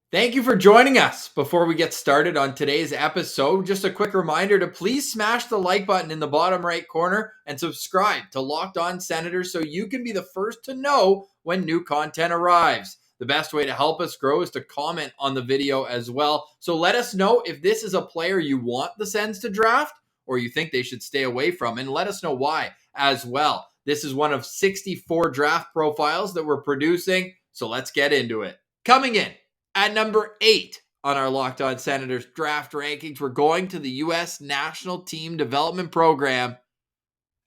Thank you for joining us. Before we get started on today's episode, just a quick reminder to please smash the like button in the bottom right corner and subscribe to Locked On Senators so you can be the first to know when new content arrives. The best way to help us grow is to comment on the video as well. So let us know if this is a player you want the Sens to draft or you think they should stay away from, and let us know why as well. This is one of 64 draft profiles that we're producing, so let's get into it. Coming in at number 8 on our Locked On Senators draft rankings, we're going to the U.S. National Team Development Program.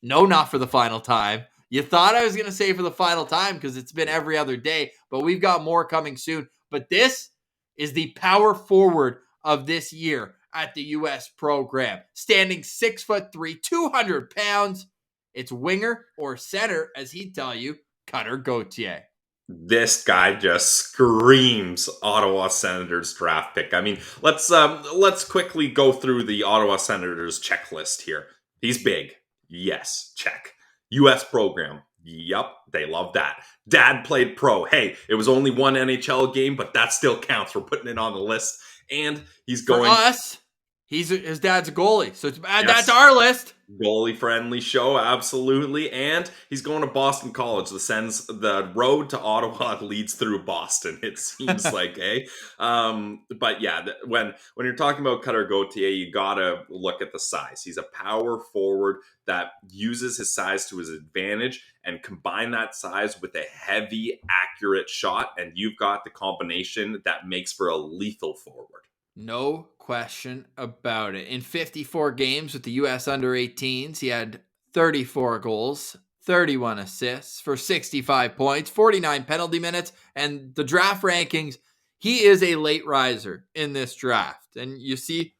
No, not for the final time. You thought I was going to say for the final time because it's been every other day, but we've got more coming soon. But this is the power forward of this year at the U.S. program. Standing 6'3", 200 pounds. It's winger or center, as he'd tell you, Cutter Gauthier. This guy just screams Ottawa Senators draft pick. I mean, let's quickly go through the Ottawa Senators checklist here. He's big. Yes, check. US program. Yup, they love that. Dad played pro. Hey, it was only one NHL game, but that still counts. We're putting it on the list. And he's going... For us, his dad's a goalie, so that's our list. Goalie friendly show, absolutely. And he's going to Boston College. The road to Ottawa leads through Boston, it seems like, eh? But yeah, when you're talking about Cutter Gauthier, you gotta look at the size. He's a power forward that uses his size to his advantage and combine that size with a heavy, accurate shot, and you've got the combination that makes for a lethal forward. No question about it. In 54 games with the U.S. under-18s, he had 34 goals, 31 assists for 65 points, 49 penalty minutes, and the draft rankings, he is a late riser in this draft. And you see,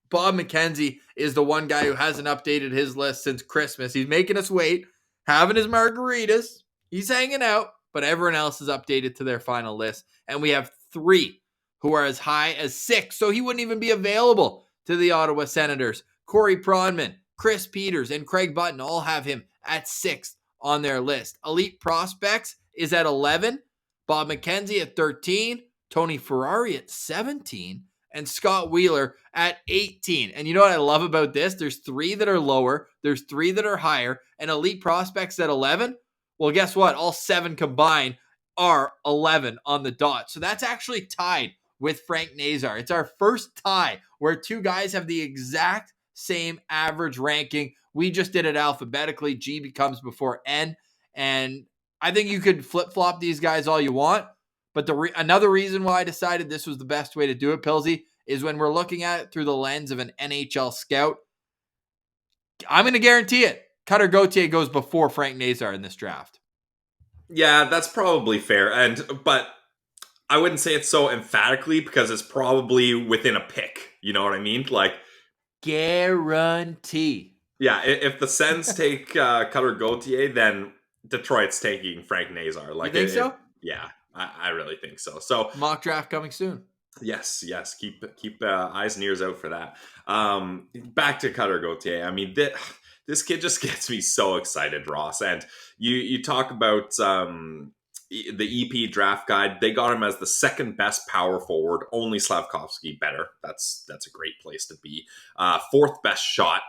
Bob McKenzie is the one guy who hasn't updated his list since Christmas. He's making us wait, having his margaritas. He's hanging out, but everyone else is updated to their final list. And we have 3 who are as high as 6, so he wouldn't even be available to the Ottawa Senators. Corey Pronman, Chris Peters, and Craig Button all have him at 6th on their list. Elite Prospects is at 11, Bob McKenzie at 13, Tony Ferrari at 17, and Scott Wheeler at 18. And you know what I love about this? There's 3 that are lower, there's 3 that are higher, and Elite Prospects at 11. Well, guess what? All 7 combined are 11 on the dot. So that's actually tied with Frank Nazar. It's our first tie where 2 guys have the exact same average ranking. We just did it alphabetically. G becomes before N. And I think you could flip-flop these guys all you want. But another reason why I decided this was the best way to do it, Pilsy, is when we're looking at it through the lens of an NHL scout. I'm going to guarantee it. Cutter Gauthier goes before Frank Nazar in this draft. Yeah, that's probably fair. But I wouldn't say it so emphatically because it's probably within a pick. You know what I mean? Like, guarantee. Yeah, if the Sens take Cutter Gauthier, then Detroit's taking Frank Nazar. Like, you think so? Yeah, I really think so. So mock draft coming soon. Yes. Keep eyes and ears out for that. Back to Cutter Gauthier. I mean, this kid just gets me so excited, Ross. And you talk about the EP draft guide. They got him as the second best power forward, only Slavkovsky better. That's a great place to be. 4th best shot,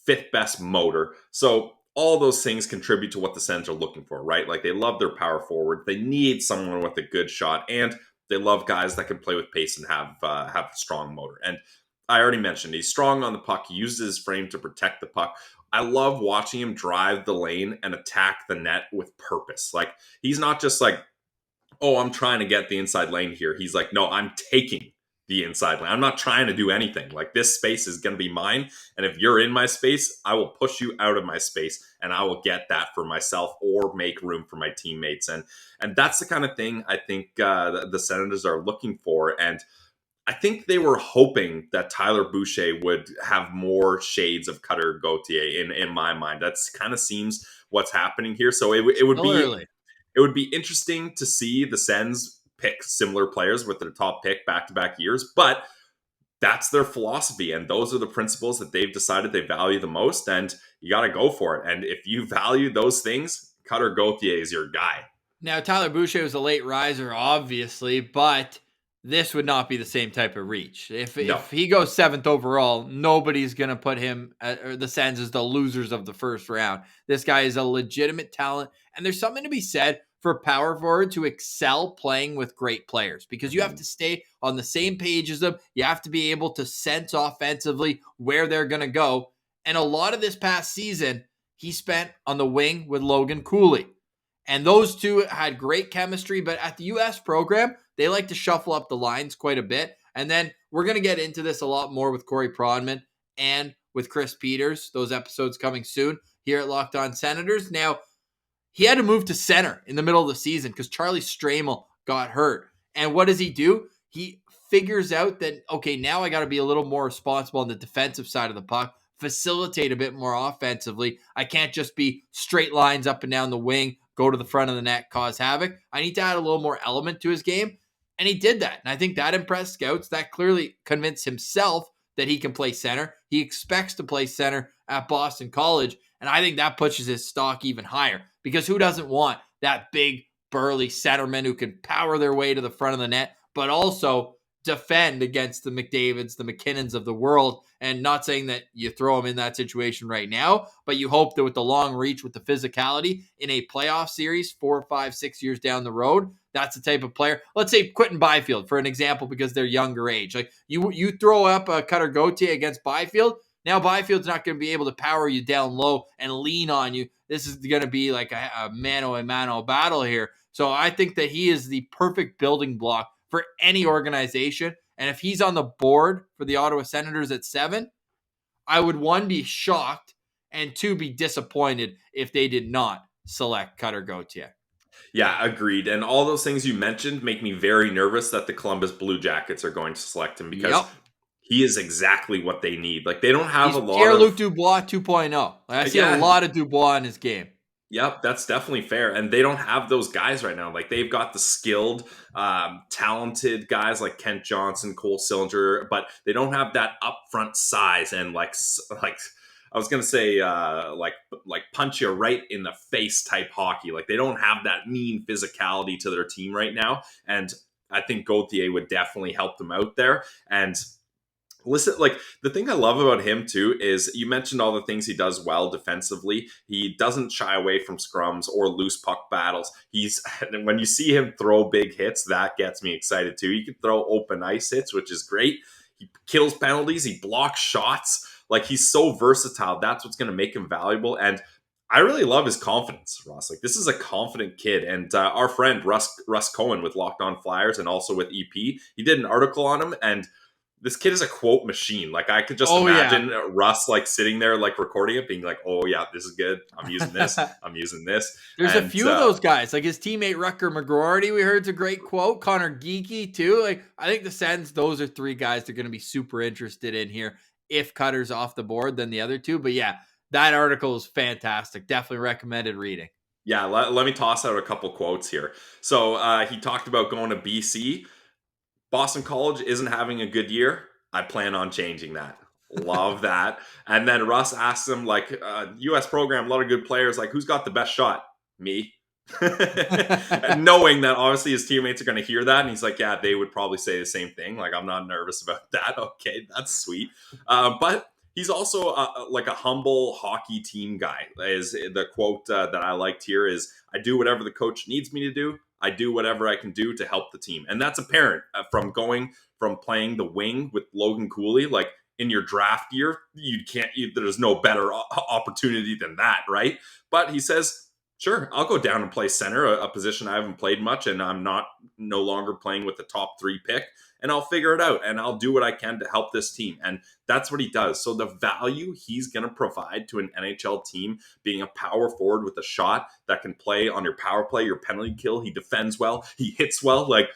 5th best motor. So all those things contribute to what the Sens are looking for, right? Like, they love their power forward. They need someone with a good shot, and they love guys that can play with pace and have a strong motor. And I already mentioned he's strong on the puck. He uses his frame to protect the puck. I love watching him drive the lane and attack the net with purpose. Like, he's not just like, oh, I'm trying to get the inside lane here. He's like, no, I'm taking the inside lane. I'm not trying to do anything. Like, this space is going to be mine. And if you're in my space, I will push you out of my space and I will get that for myself or make room for my teammates. And that's the kind of thing I think the Senators are looking for. And I think they were hoping that Tyler Boucher would have more shades of Cutter Gauthier in my mind. That's kind of seems what's happening here. So it would be interesting to see the Sens pick similar players with their top pick back-to-back years, but that's their philosophy, and those are the principles that they've decided they value the most, and you got to go for it. And if you value those things, Cutter Gauthier is your guy. Now, Tyler Boucher was a late riser, obviously, but this would not be the same type of reach. If No. he goes 7th overall, nobody's going to put him or the Sens as the losers of the first round. This guy is a legitimate talent, and there's something to be said for power forward to excel playing with great players, because you have to stay on the same page as them. You have to be able to sense offensively where they're going to go. And a lot of this past season, he spent on the wing with Logan Cooley. And those two had great chemistry, but at the U.S. program, they like to shuffle up the lines quite a bit. And then we're going to get into this a lot more with Corey Pronman and with Chris Peters. Those episodes coming soon here at Locked On Senators. Now, he had to move to center in the middle of the season because Charlie Stramel got hurt. And what does he do? He figures out that, okay, now I got to be a little more responsible on the defensive side of the puck, facilitate a bit more offensively. I can't just be straight lines up and down the wing, go to the front of the net, cause havoc. I need to add a little more element to his game. And he did that. And I think that impressed scouts. That clearly convinced himself that he can play center. He expects to play center at Boston College. And I think that pushes his stock even higher, because who doesn't want that big, burly centerman who can power their way to the front of the net, but also defend against the McDavids, the McKinnons of the world. And not saying that you throw him in that situation right now, but you hope that with the long reach, with the physicality in a playoff series 4, 5, 6 years down the road, that's the type of player. Let's say Quentin Byfield, for an example, because they're younger age. Like you throw up a Cutter Gauthier against Byfield. Now Byfield's not going to be able to power you down low and lean on you. This is going to be like a mano-a-mano battle here. So I think that he is the perfect building block for any organization. And if he's on the board for the Ottawa Senators at 7, I would, 1, be shocked, and 2, be disappointed if they did not select Cutter Gauthier. Yeah, agreed. And all those things you mentioned make me very nervous that the Columbus Blue Jackets are going to select him, because he is exactly what they need. Like, they don't have He's a lot Pierre-Luc of... Dubois 2.0. I see a lot of Dubois in his game. Yep, that's definitely fair. And they don't have those guys right now. Like, they've got the skilled, talented guys like Kent Johnson, Cole Sillinger, but they don't have that upfront size and like I was gonna say like punch you right in the face type hockey. Like, they don't have that mean physicality to their team right now. And I think Gauthier would definitely help them out there. And listen, like, the thing I love about him too is, you mentioned all the things he does well defensively. He doesn't shy away from scrums or loose puck battles. When you see him throw big hits, that gets me excited too. He can throw open ice hits, which is great. He kills penalties. He blocks shots. Like, he's so versatile. That's what's going to make him valuable. And I really love his confidence, Ross. Like, this is a confident kid. And our friend Russ Cohen with Locked On Flyers and also with EP, he did an article on him, and this kid is a quote machine. Like, I could just imagine Russ like sitting there, like recording it, being like, "Oh yeah, this is good. I'm using this. I'm using this." There's a few of those guys, like his teammate Rutger McGroarty. We heard, it's a great quote. Connor Geeky too. Like, I think the Sens, those are 3 guys they're going to be super interested in here if Cutter's off the board than the other 2. But yeah, that article is fantastic. Definitely recommended reading. Yeah, let me toss out a couple quotes here. So he talked about going to BC. Boston College isn't having a good year. I plan on changing that. Love that. And then Russ asked him, like, U.S. program, a lot of good players. Like, who's got the best shot? Me. And knowing that obviously his teammates are going to hear that. And he's like, yeah, they would probably say the same thing. Like, I'm not nervous about that. Okay, that's sweet. But he's also like a humble hockey team guy. Is the quote that I liked here is, I do whatever the coach needs me to do. I do whatever I can do to help the team. And that's apparent from playing the wing with Logan Cooley. Like, in your draft year, there's no better opportunity than that, right? But he says, sure, I'll go down and play center, a position I haven't played much, and I'm no longer playing with the top 3 pick, and I'll figure it out, and I'll do what I can to help this team. And that's what he does. So the value he's going to provide to an NHL team, being a power forward with a shot that can play on your power play, your penalty kill, he defends well, he hits well, like,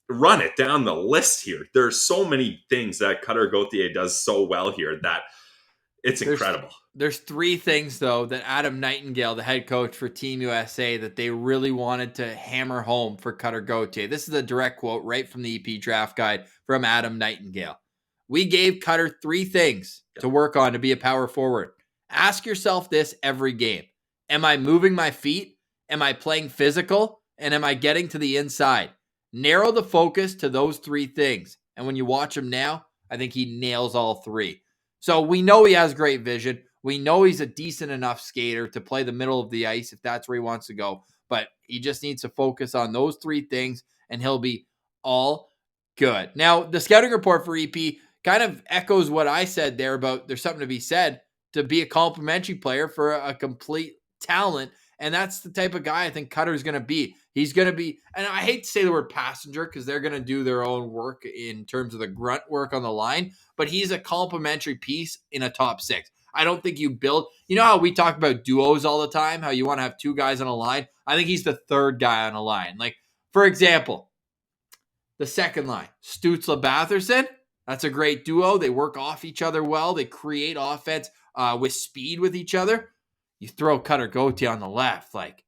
run it down the list here. There's so many things that Cutter Gauthier does so well here that it's incredible. There's 3 things, though, that Adam Nightingale, the head coach for Team USA, that they really wanted to hammer home for Cutter Gauthier. This is a direct quote right from the EP Draft Guide from Adam Nightingale. We gave Cutter 3 things to work on to be a power forward. Ask yourself this every game. Am I moving my feet? Am I playing physical? And am I getting to the inside? Narrow the focus to those three things. And when you watch him now, I think he nails all three. So we know he has great vision. We know he's a decent enough skater to play the middle of the ice if that's where he wants to go. But he just needs to focus on those three things, and he'll be all good. Now, the scouting report for EP kind of echoes what I said there about there's something to be said to be a complimentary player for a complete talent. And that's the type of guy I think Cutter's going to be. He's going to be, and I hate to say the word passenger because they're going to do their own work in terms of the grunt work on the line, but he's a complimentary piece in a top six. I don't think you build, you know how we talk about duos all the time, how you want to have two guys on a line? I think he's the third guy on a line. Like, for example, the second line, Stützle Batherson. That's a great duo. They work off each other well. They create offense with speed with each other. You throw Cutter Gauthier on the left, like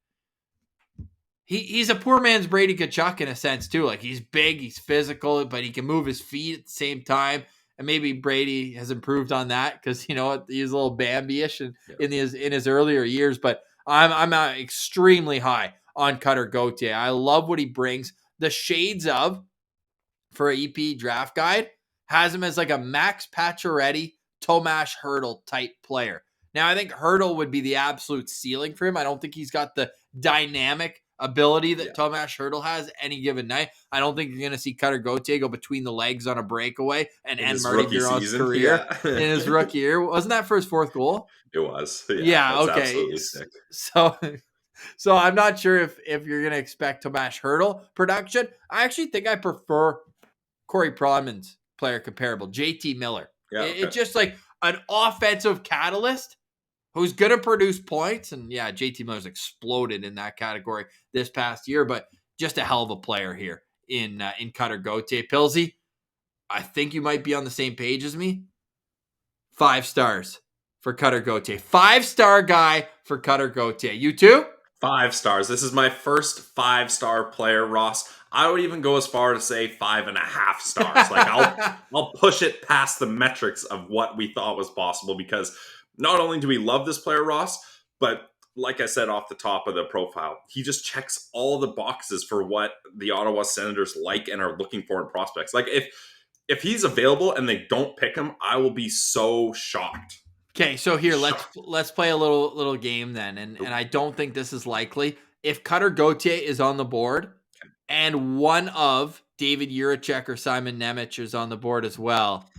he's a poor man's Brady Tkachuk in a sense too. Like he's big, he's physical, but he can move his feet at the same time. And maybe Brady has improved on that because he's a little Bambi-ish in his earlier years. But I'm extremely high on Cutter Gauthier. I love what he brings. The shades of, for an EP draft guide, has him as like a Max Pacioretty, Tomas Hertl type player. Now, I think Hertl would be the absolute ceiling for him. I don't think he's got the dynamic ability that Tomas Hertl has any given night. I don't think you're going to see Cutter Gauthier go between the legs on a breakaway and end Marty Biron's career in his rookie year. Wasn't that for his fourth goal? It was. Yeah, okay. Absolutely sick. So I'm not sure if you're going to expect Tomas Hertl production. I actually think I prefer Corey Pronman's player comparable, JT Miller. Yeah, okay. It's just like an offensive catalyst who's going to produce points. And yeah, JT Miller's exploded in that category this past year, but just a hell of a player here in Cutter Gauthier. Pilsy, I think you might be on the same page as me. 5 stars for Cutter Gauthier. 5-star guy for Cutter Gauthier. You too? 5 stars. This is my first 5-star player, Ross. I would even go as far to say 5.5 stars. Like I'll push it past the metrics of what we thought was possible, because not only do we love this player, Ross, but like I said off the top of the profile, he just checks all the boxes for what the Ottawa Senators like and are looking for in prospects. Like if he's available and they don't pick him, I will be so shocked. Okay, so here let's play a little game then, and I don't think this is likely. If Cutter Gauthier is on the board, and one of David Jiricek or Simon Nemec is on the board as well,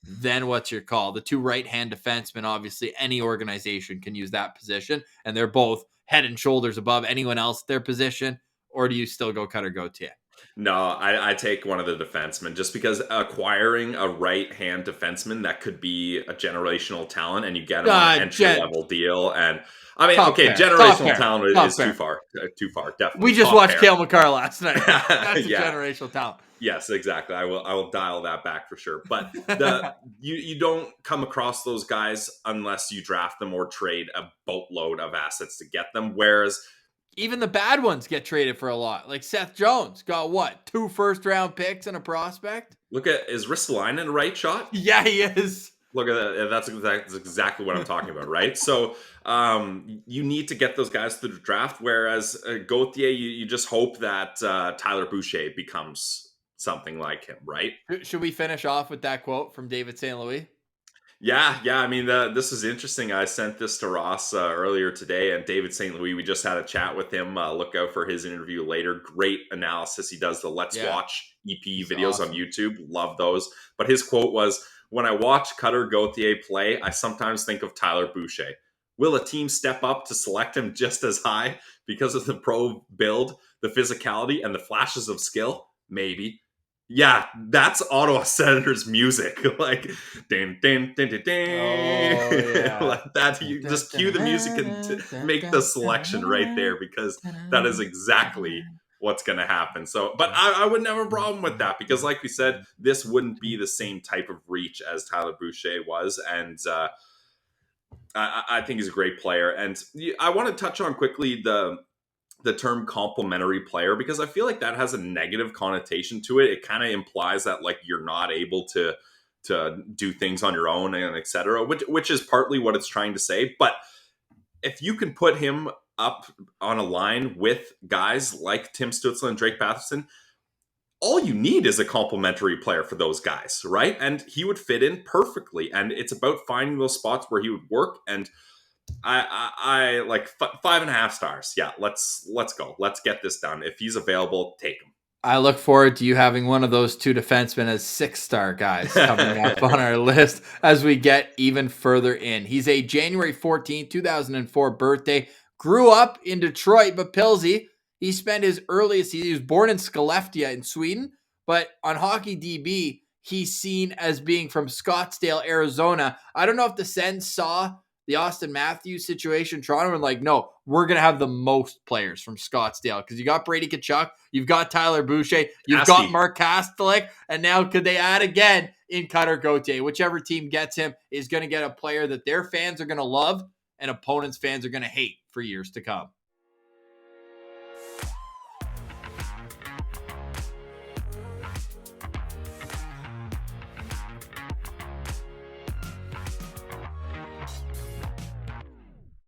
then what's your call? The 2 right-hand defensemen, obviously, any organization can use that position, and they're both head and shoulders above anyone else at their position, or do you still go Cutter Gauthier? No, I take one of the defensemen, just because acquiring a right-hand defenseman that could be a generational talent, and you get him on an entry-level deal, and I mean, generational talent is too far, definitely. We just watched Cale Makar last night. That's a generational talent. Yes, exactly. I will dial that back for sure. But you don't come across those guys unless you draft them or trade a boatload of assets to get them. Whereas even the bad ones get traded for a lot. Like Seth Jones got 2 first-round picks and a prospect. Look at, is Ristolainen a right shot? Yeah, he is. Look at that. That's exactly what I'm talking about, right? So you need to get those guys through the draft. Whereas Gauthier, you just hope that Tyler Boucher becomes something like him, right? Should we finish off with that quote from David St. Louis? Yeah. I mean, this is interesting. I sent this to Ross earlier today, and David St. Louis, we just had a chat with him. Look out for his interview later. Great analysis. He does the Let's Watch EP videos on YouTube. Love those. But his quote was, "When I watch Cutter Gauthier play, I sometimes think of Tyler Boucher. Will a team step up to select him just as high because of the pro build, the physicality, and the flashes of skill? Maybe." Yeah, that's Ottawa Senators music. Like, ding, ding, ding, ding, ding. Oh, yeah. Like that, you just cue the music and make the selection right there, because that is exactly what's going to happen. So, but I wouldn't have a problem with that, because like we said, this wouldn't be the same type of reach as Tyler Boucher was. And I think he's a great player. And I want to touch on quickly the term complementary player, because I feel like that has a negative connotation to it. It kind of implies that like you're not able to do things on your own and et cetera, which is partly what it's trying to say. But if you can put him up on a line with guys like Tim Stützle and Drake Batherson, all you need is a complementary player for those guys, right? And he would fit in perfectly. And it's about finding those spots where he would work. And I like 5.5 stars. Yeah, let's go. Let's get this done. If he's available, take him. I look forward to you having one of those two defensemen as 6-star guys coming up on our list as we get even further in. He's a January 14th, 2004 birthday. Grew up in Detroit, but Pilsy, he spent his earliest, he was born in Skellefteå in Sweden, but on Hockey DB, he's seen as being from Scottsdale, Arizona. I don't know if the Sens saw the Austin Matthews situation in Toronto and like, no, we're going to have the most players from Scottsdale because you got Brady Tkachuk, you've got Tyler Boucher, you've got Mark Kastelik, and now could they add again in Cutter Gauthier? Whichever team gets him is going to get a player that their fans are going to love and opponents' fans are going to hate for years to come.